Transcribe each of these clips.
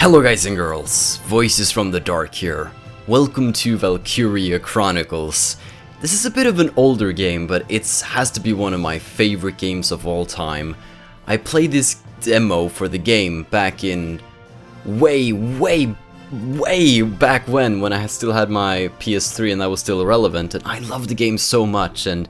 Hello guys and girls, Voices from the Dark here. Welcome to Valkyria Chronicles. This is a bit of an older game, but it has to be one of my favorite games of all time. I played this demo for the game back in way back when I still had my PS3 and that was still relevant, and I loved the game so much and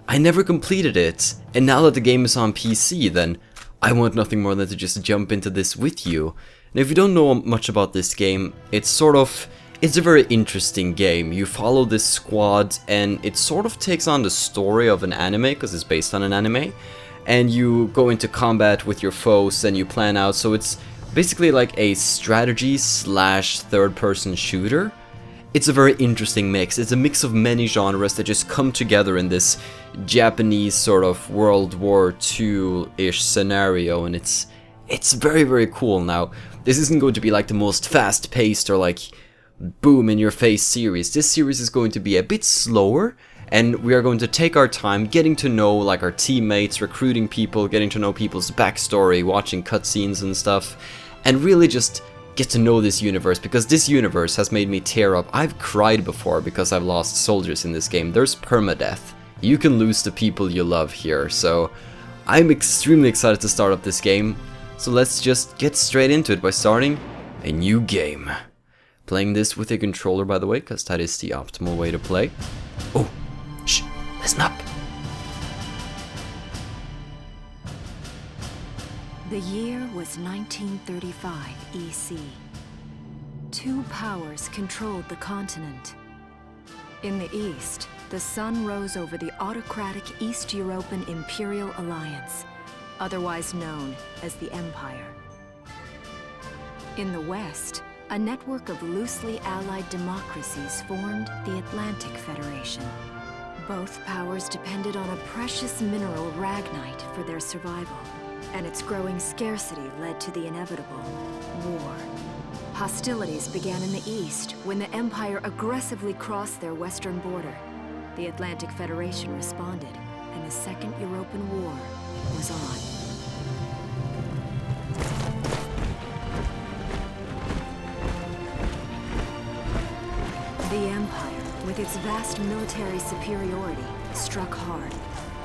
I never completed it. And now that the game is on PC, then I want nothing more than to just jump into this with you. And if you don't know much about this game, it's a very interesting game. You follow this squad and it sort of takes on the story of an anime, because it's based on an anime. And you go into combat with your foes and you plan out, so it's basically like a strategy slash third-person shooter. It's a very interesting mix. It's a mix of many genres that just come together in this Japanese sort of World War II-ish scenario, and it's very cool. Now, this isn't going to be like the most fast-paced or like boom-in-your-face series. This series is going to be a bit slower, and we are going to take our time getting to know like our teammates, recruiting people, getting to know people's backstory, watching cutscenes and stuff, and really just get to know this universe, because this universe has made me tear up. I've cried before because I've lost soldiers in this game. There's permadeath. You can lose the people you love here, so I'm extremely excited to start up this game. So let's just get straight into it by starting a new game. Playing this with a controller, by the way, because that is the optimal way to play. Oh, shh, listen up. The year was 1935 EC. Two powers controlled the continent. In the east, the sun rose over the autocratic East European Imperial Alliance, otherwise known as the Empire. In the west, a network of loosely allied democracies formed the Atlantic Federation. Both powers depended on a precious mineral, ragnite, for their survival, and its growing scarcity led to the inevitable war. Hostilities began in the east when the Empire aggressively crossed their western border. The Atlantic Federation responded, and the Second European War was on. The Empire, with its vast military superiority, struck hard,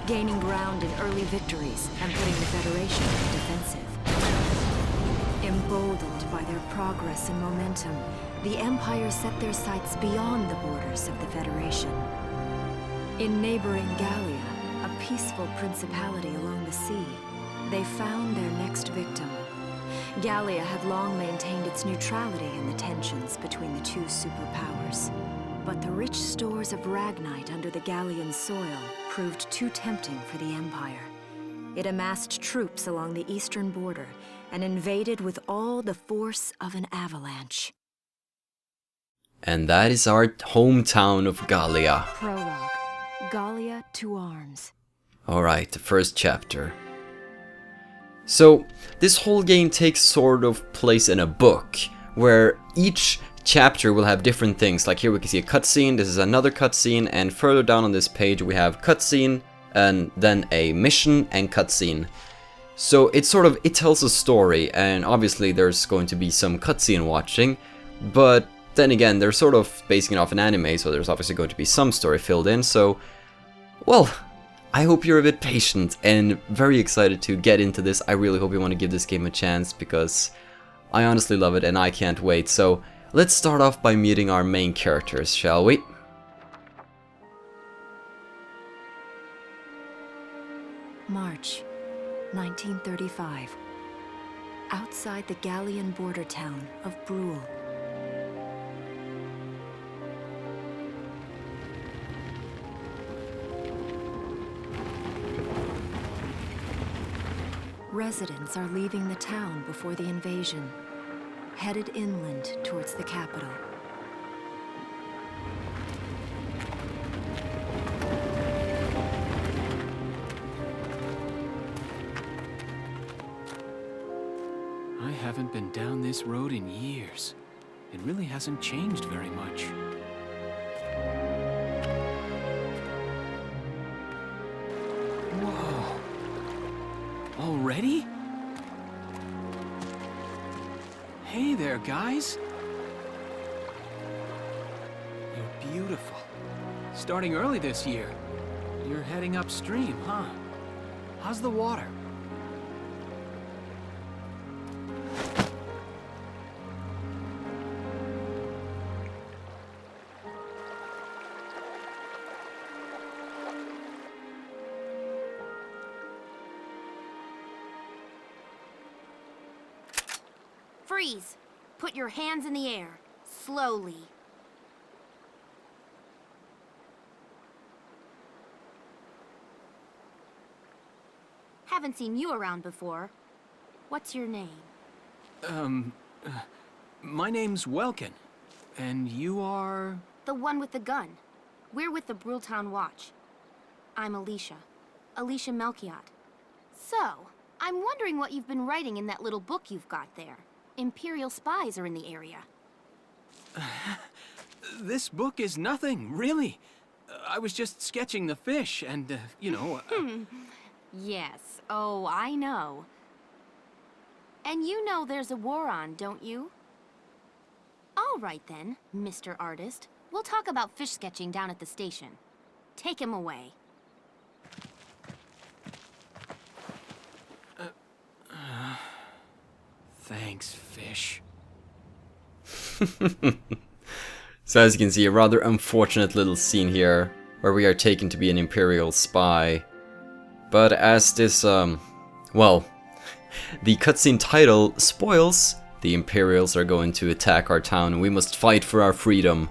gaining ground in early victories and putting the Federation on the defensive. Emboldened by their progress and momentum, the Empire set their sights beyond the borders of the Federation. In neighboring Gallia, a peaceful principality along the sea, they found their next victim. Gallia had long maintained its neutrality in the tensions between the two superpowers. But the rich stores of ragnite under the Gallian soil proved too tempting for the Empire. It amassed troops along the eastern border and invaded with all the force of an avalanche. And that is our hometown of Gallia. Prologue. Gallia to arms. Alright, the first chapter. So, this whole game takes sort of place in a book, where each chapter will have different things. Like here we can see a cutscene, this is another cutscene, and further down on this page we have cutscene, and then a mission and cutscene. So it tells a story, and obviously there's going to be some cutscene watching, but then again, they're sort of basing it off an anime, so there's obviously going to be some story filled in, so, well, I hope you're a bit patient and very excited to get into this. I really hope you want to give this game a chance, because I honestly love it and I can't wait. So let's start off by meeting our main characters, shall we? March 1935. Outside the Gallian border town of Brule. Residents are leaving the town before the invasion, headed inland towards the capital. I haven't been down this road in years. It really hasn't changed very much. Whoa. Already? Hey there, guys. You're beautiful. Starting early this year. You're heading upstream, huh? How's the water? Freeze! Put your hands in the air. Slowly. Haven't seen you around before. What's your name? My name's Welkin. And you are... The one with the gun. We're with the Brule Town Watch. I'm Alicia. Alicia Melchiot. So, I'm wondering what you've been writing in that little book you've got there. Imperial spies are in the area. This book is nothing, really. I was just sketching the fish and, you know... Yes. Oh, I know. And you know there's a war on, don't you? All right then, Mr. Artist. We'll talk about fish sketching down at the station. Take him away. Thanks, fish. So as you can see, a rather unfortunate little scene here, where we are taken to be an Imperial spy. But as this, well, the cutscene title spoils, the Imperials are going to attack our town and we must fight for our freedom.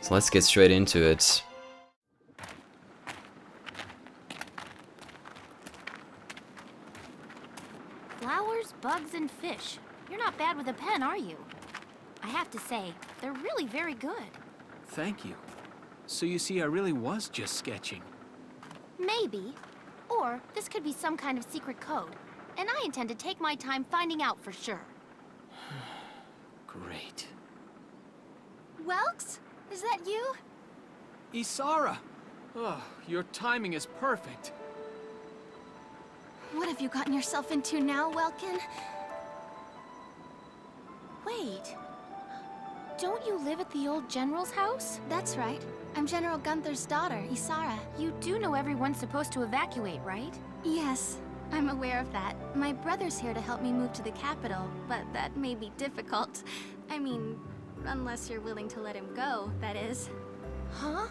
So let's get straight into it. Flowers, bugs, and fish. You're not bad with a pen, are you? I have to say, they're really very good. Thank you. So you see, I really was just sketching. Maybe. Or this could be some kind of secret code. And I intend to take my time finding out for sure. Great. Welks? Is that you? Isara! Oh, your timing is perfect. What have you gotten yourself into now, Welkin? Wait. Don't you live at the old General's house? That's right. I'm General Gunther's daughter, Isara. You do know everyone's supposed to evacuate, right? Yes, I'm aware of that. My brother's here to help me move to the capital, but that may be difficult. I mean, unless you're willing to let him go, that is. Huh?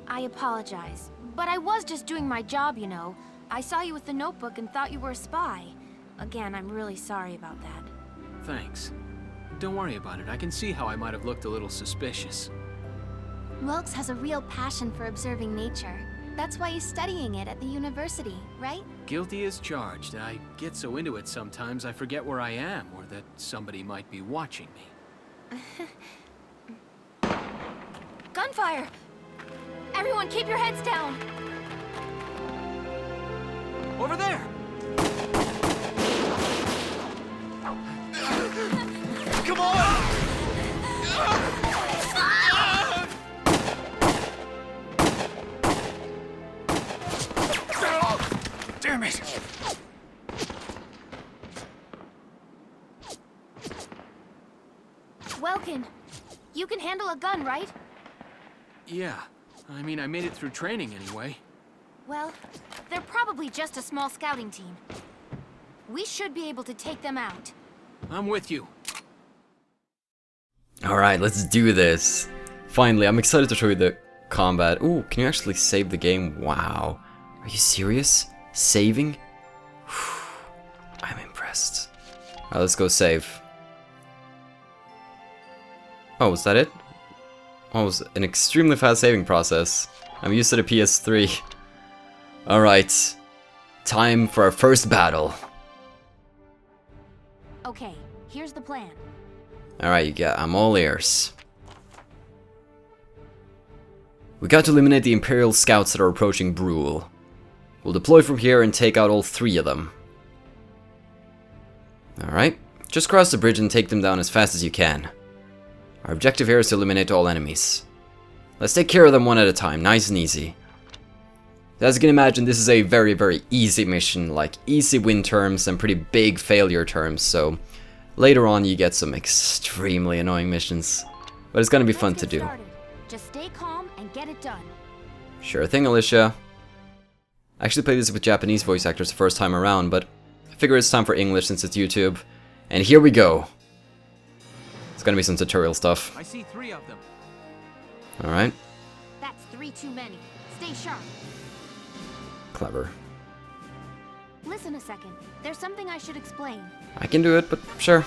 I apologize, but I was just doing my job, you know. I saw you with the notebook and thought you were a spy. Again, I'm really sorry about that. Thanks. Don't worry about it. I can see how I might have looked a little suspicious. Welks has a real passion for observing nature. That's why he's studying it at the university, right? Guilty as charged. I get so into it sometimes I forget where I am or that somebody might be watching me. Gunfire! Everyone keep your heads down! Over there! Come on! Damn it! Welkin, you can handle a gun, right? Yeah. I mean, I made it through training anyway. Well, they're probably just a small scouting team. We should be able to take them out. I'm with you. Alright, let's do this. Finally, I'm excited to show you the combat. Ooh, can you actually save the game? Wow. Are you serious? Saving? I'm impressed. Alright, let's go save. Oh, was that it? Oh, it was an extremely fast saving process. I'm used to the PS3. Alright. Time for our first battle. Okay, here's the plan. Alright, I'm all ears. We got to eliminate the Imperial scouts that are approaching Brule. We'll deploy from here and take out all 3 of them. Alright, just cross the bridge and take them down as fast as you can. Our objective here is to eliminate all enemies. Let's take care of them one at a time, nice and easy. As you can imagine, this is a very, very easy mission, like easy win terms and pretty big failure terms, so later on you get some extremely annoying missions. But it's gonna be fun to do. Just stay calm and get it done. Sure thing, Alicia. I actually played this with Japanese voice actors the first time around, but I figure it's time for English since it's YouTube. And here we go. It's gonna be some tutorial stuff. I see 3 of them. Alright. That's 3 too many. Stay sharp. Clever. Listen a second. There's something I should explain. I can do it, but sure.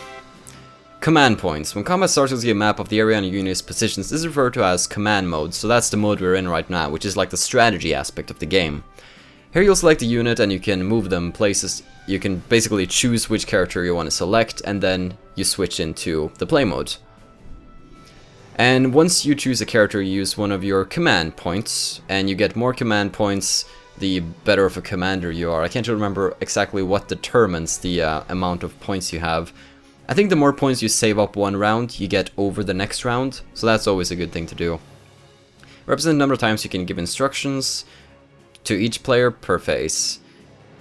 Command points. When combat starts, you'll see a map of the area and your unit's positions. This is referred to as command mode, so that's the mode we're in right now, which is like the strategy aspect of the game. Here you'll select a unit and you can move them places. You can basically choose which character you want to select, and then you switch into the play mode. And once you choose a character, you use one of your command points, and you get more command points the better of a commander you are. I can't remember exactly what determines the amount of points you have. I think the more points you save up one round, you get over the next round, so that's always a good thing to do. Represent the number of times you can give instructions to each player per phase.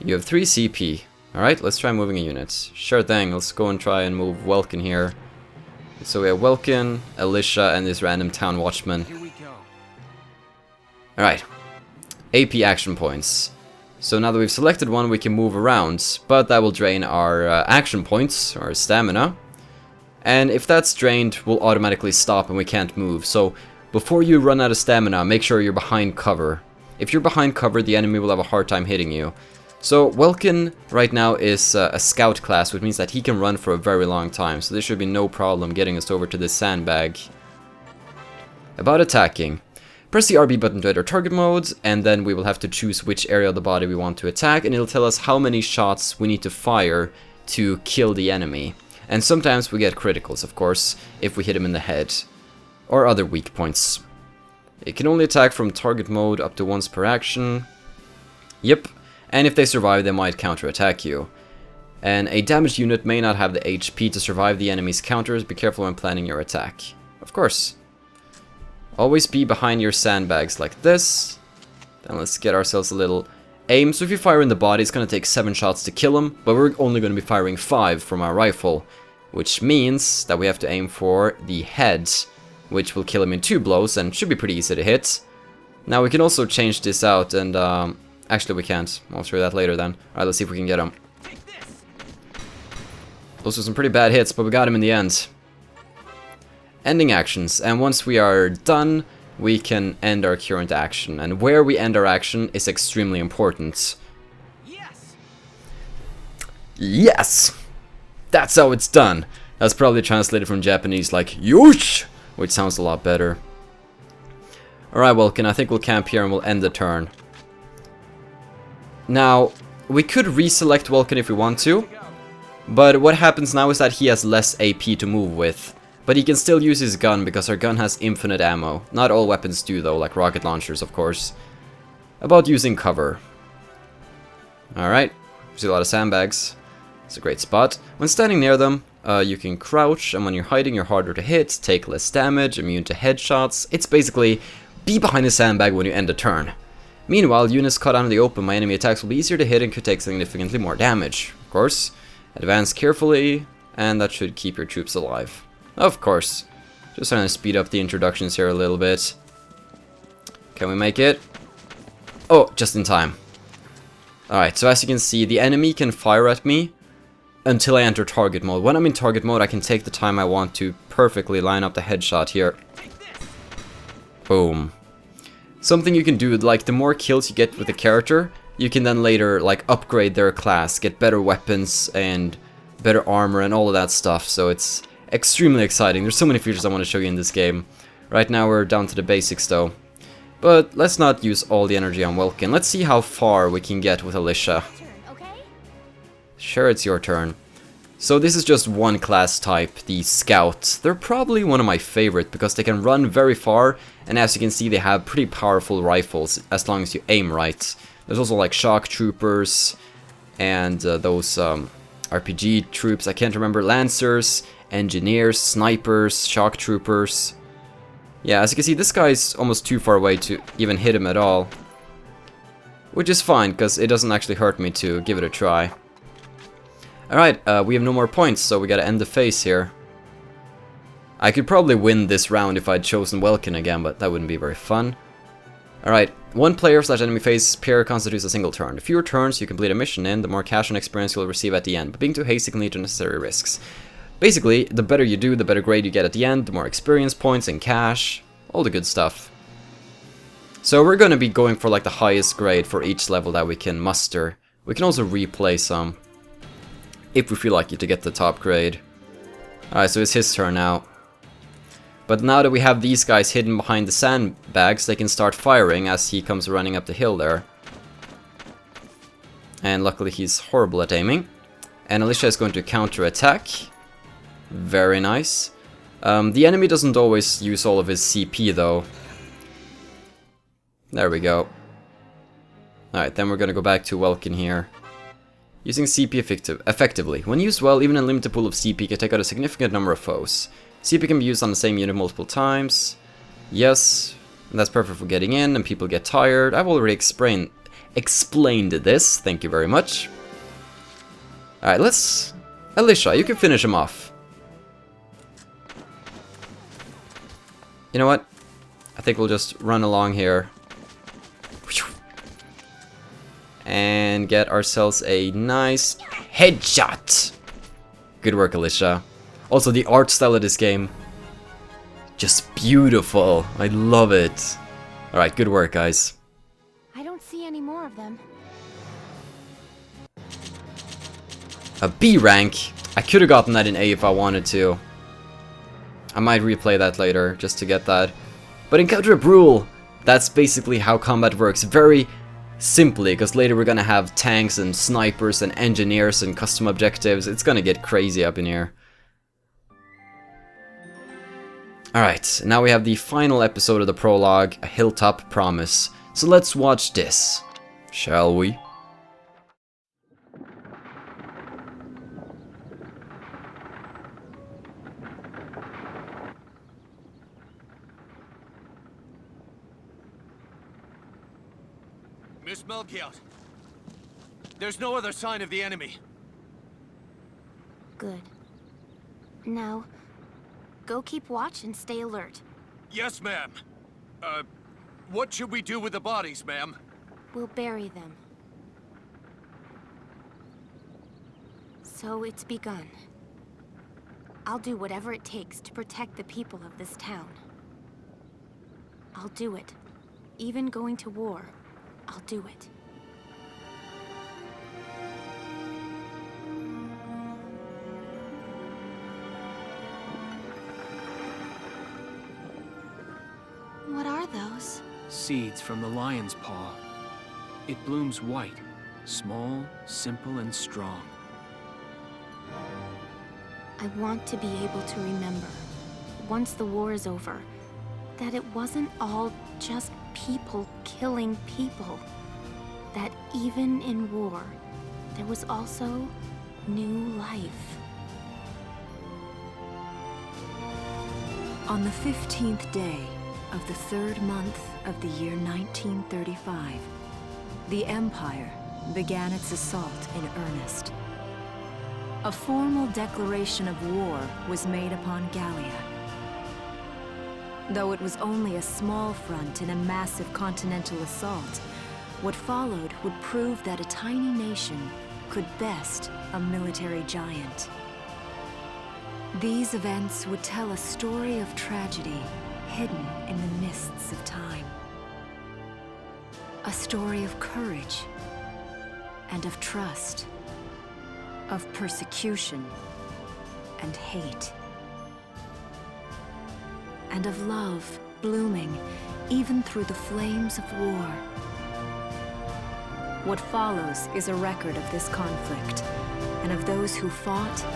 You have 3 CP. Alright, let's try moving a unit. Sure thing, let's go and try and move Welkin here. So we have Welkin, Alicia, and this random town watchman. Here we go. Alright. AP action points. So now that we've selected one, we can move around, but that will drain our action points, or stamina. And if that's drained, we'll automatically stop and we can't move. So before you run out of stamina, make sure you're behind cover. If you're behind cover, the enemy will have a hard time hitting you. So Welkin right now is a scout class, which means that he can run for a very long time. So there should be no problem getting us over to this sandbag. About attacking. Press the RB button to enter target mode, and then we will have to choose which area of the body we want to attack, and it'll tell us how many shots we need to fire to kill the enemy. And sometimes we get criticals, of course, if we hit him in the head, or other weak points. It can only attack from target mode up to once per action. Yep, and if they survive, they might counterattack you. And a damaged unit may not have the HP to survive the enemy's counters. Be careful when planning your attack. Of course. Always be behind your sandbags like this. Then let's get ourselves a little aim. So if you fire in the body, it's going to take 7 shots to kill him, but we're only going to be firing 5 from our rifle, which means that we have to aim for the head, which will kill him in 2 blows and should be pretty easy to hit. Now we can also change this out, and actually we can't. I'll show you that later then. Alright, let's see if we can get him. Those were some pretty bad hits, but we got him in the end. Ending actions, and once we are done, we can end our current action, and where we end our action is extremely important. Yes! Yes! That's how it's done. That's probably translated from Japanese like "Yosh," which sounds a lot better. Alright, Welkin, I think we'll camp here and we'll end the turn. Now, we could reselect Welkin if we want to, but what happens now is that he has less AP to move with. But he can still use his gun, because our gun has infinite ammo. Not all weapons do though, like rocket launchers of course. About using cover. Alright, see a lot of sandbags. It's a great spot. When standing near them, you can crouch, and when you're hiding you're harder to hit, take less damage, immune to headshots. It's basically, be behind a sandbag when you end a turn. Meanwhile, units caught out in the open, my enemy attacks will be easier to hit and could take significantly more damage. Of course, advance carefully, and that should keep your troops alive. Of course. Just trying to speed up the introductions here a little bit. Can we make it? Oh, just in time. Alright, so as you can see, the enemy can fire at me until I enter target mode. When I'm in target mode, I can take the time I want to perfectly line up the headshot here. Boom. Something you can do, like the more kills you get with a character, you can then later like upgrade their class, get better weapons and better armor and all of that stuff, so it's extremely exciting. There's so many features I want to show you in this game. Right now we're down to the basics though. But let's not use all the energy on Welkin. Let's see how far we can get with Alicia. Sure, it's your turn. So this is just one class type, the Scout. They're probably one of my favorite because they can run very far, and as you can see they have pretty powerful rifles as long as you aim right. There's also like shock troopers and those RPG troops, I can't remember, lancers, engineers, snipers, shock troopers. Yeah, as you can see, this guy's almost too far away to even hit him at all. which is fine, because it doesn't actually hurt me to give it a try. Alright, we have no more points, so we gotta end the phase here. I could probably win this round if I'd chosen Welkin again, but that wouldn't be very fun. Alright, one player/enemy phase pair constitutes a single turn. The fewer turns you complete a mission in, the more cash and experience you'll receive at the end, but being too hasty can lead to unnecessary risks. Basically, the better you do, the better grade you get at the end, the more experience points and cash, all the good stuff. So we're gonna be going for like the highest grade for each level that we can muster. We can also replay some, if we feel like it, to get the top grade. Alright, so it's his turn now. But now that we have these guys hidden behind the sandbags, they can start firing as he comes running up the hill there. And luckily he's horrible at aiming. And Alicia is going to counter-attack. Very nice. The enemy doesn't always use all of his CP though. There we go. Alright, then we're gonna go back to Welkin here. Using CP effectively. When used well, even a limited pool of CP can take out a significant number of foes. CP can be used on the same unit multiple times. Yes, and that's perfect for getting in, and people get tired. I've already explained this, thank you very much. Alright, let's... Alicia, you can finish him off. You know what? I think we'll just run along here. And get ourselves a nice headshot. Good work, Alicia. Also, the art style of this game, just beautiful. I love it. Alright, good work, guys. I don't see any more of them. A B rank. I could have gotten that in A if I wanted to. I might replay that later, just to get that. But encounter a Brule. That's basically how combat works. Very simply, because later we're gonna have tanks and snipers and engineers and custom objectives. It's gonna get crazy up in here. Alright, now we have the final episode of the prologue, A Hilltop Promise. So let's watch this, shall we? Miss Melchiot, there's no other sign of the enemy. Good. Now, go keep watch and stay alert. Yes, ma'am. What should we do with the bodies, ma'am? We'll bury them. So it's begun. I'll do whatever it takes to protect the people of this town. I'll do it. Even going to war, I'll do it. What are those? Seeds from the lion's paw. It blooms white, small, simple, and strong. I want to be able to remember, once the war is over, that it wasn't all just people killing people. That even in war, there was also new life. On the 15th day of the 3rd month of the year 1935, the Empire began its assault in earnest. A formal declaration of war was made upon Gallia. Though it was only a small front in a massive continental assault, what followed would prove that a tiny nation could best a military giant. These events would tell a story of tragedy hidden in the mists of time. A story of courage and of trust, of persecution and hate, and of love blooming even through the flames of war. What follows is a record of this conflict and of those who fought,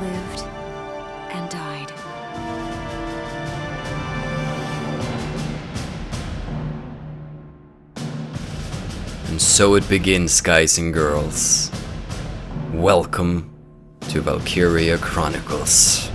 lived, and died. And so it begins, guys and girls. Welcome to Valkyria Chronicles.